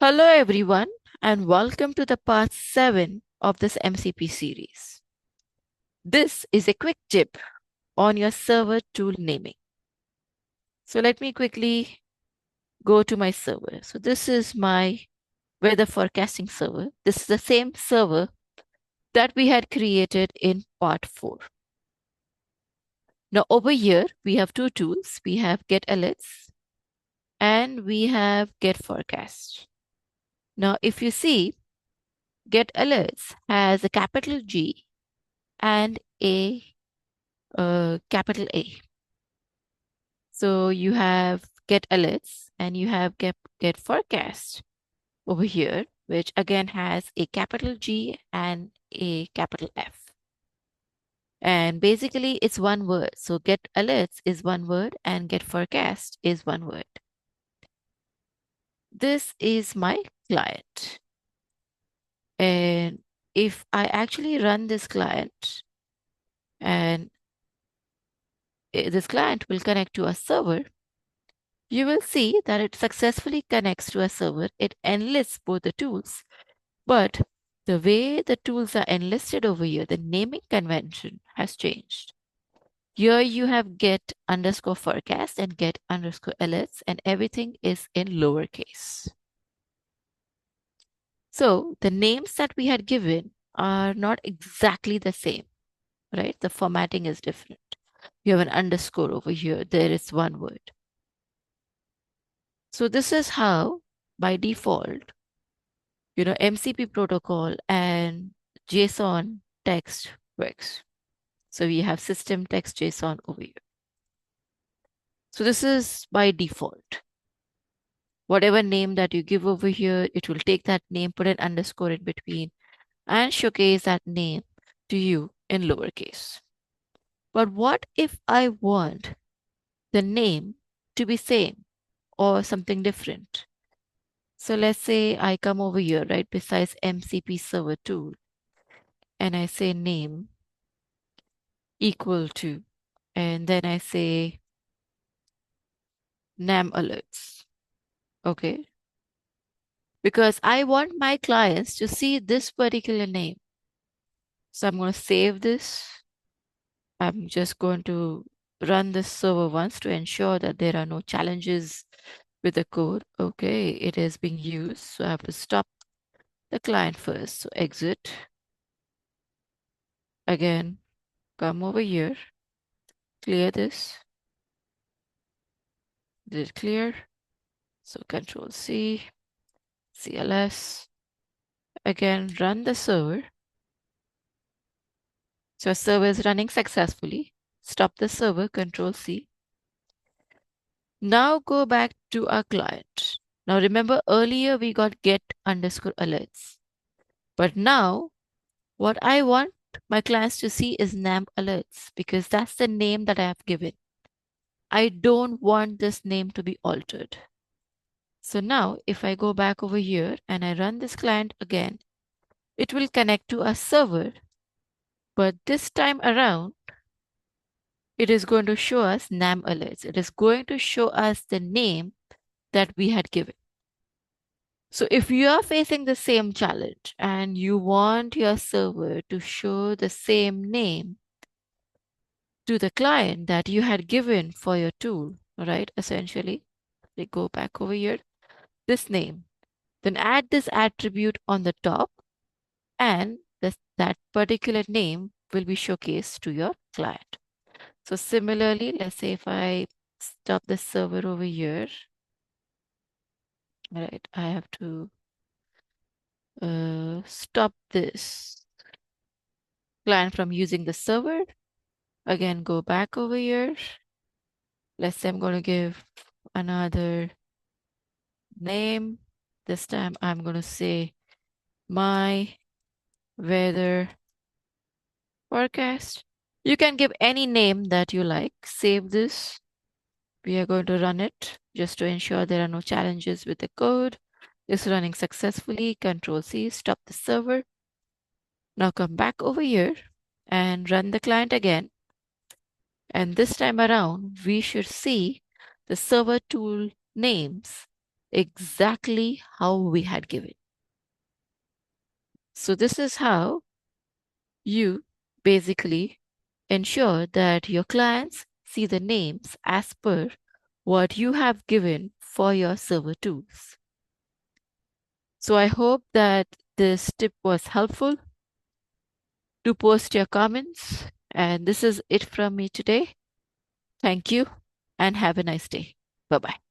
Hello everyone and welcome to the part 7 of this MCP series. This is a quick tip on your server tool naming. So let me quickly go to my server. So this is my weather forecasting server. This is the same server that we had created in part 4. Now over here we have two tools. We have get alerts and we have get forecast. Now if you see, get alerts has a capital G and a capital A. So you have get alerts and you have get forecast over here, which again has a capital G and a capital F. And basically it's one word. So get alerts is one word and get forecast is one word. This is my client. And if I actually run this client and this client will connect to a server, you will see that it successfully connects to a server. It enlists both the tools, but the way the tools are enlisted over here, the naming convention has changed. Here you have get underscore forecast and get underscore alerts, and everything is in lowercase. So the names that we had given are not exactly the same, right? The formatting is different. You have an underscore over here. There is one word. So this is how, by default, MCP protocol and JSON text works. So we have System.Text.Json over here. So this is by default. Whatever name that you give over here, it will take that name, put an underscore in between, and showcase that name to you in lowercase. But what if I want the name to be same or something different? So let's say I come over here, right, besides MCP server tool, and I say name equal to, and then I say NAM alerts. Okay. Because I want my clients to see this particular name. So I'm going to save this. I'm just going to run this server once to ensure that there are no challenges with the code. Okay, it is being used. So I have to stop the client first. So exit. Again, come over here, clear this. Did it clear? So Control C, CLS. Again, run the server. So our server is running successfully. Stop the server, Control C. Now go back to our client. Now remember earlier we got get underscore alerts. But now what I want my clients to see is NAM alerts because that's the name that I have given. I don't want this name to be altered. So now if I go back over here and I run this client again, it will connect to a server. But this time around, it is going to show us NAM alerts. It is going to show us the name that we had given. So if you are facing the same challenge and you want your server to show the same name to the client that you had given for your tool, right? Essentially, they go back over here, this name, then add this attribute on the top and that particular name will be showcased to your client. So similarly, let's say if I stop the server over here, right, I have to stop this client from using the server. Again, go back over here. Let's say I'm going to give another name. This time I'm going to say my weather forecast. You can give any name that you like. Save this. We are going to run it just to ensure there are no challenges with the code. It's running successfully. Control C, stop the server. Now come back over here and run the client again. And this time around, we should see the server tool names exactly how we had given. So this is how you basically ensure that your clients see the names as per what you have given for your server tools. So I hope that this tip was helpful. Do post your comments. And this is it from me today. Thank you and have a nice day. Bye bye.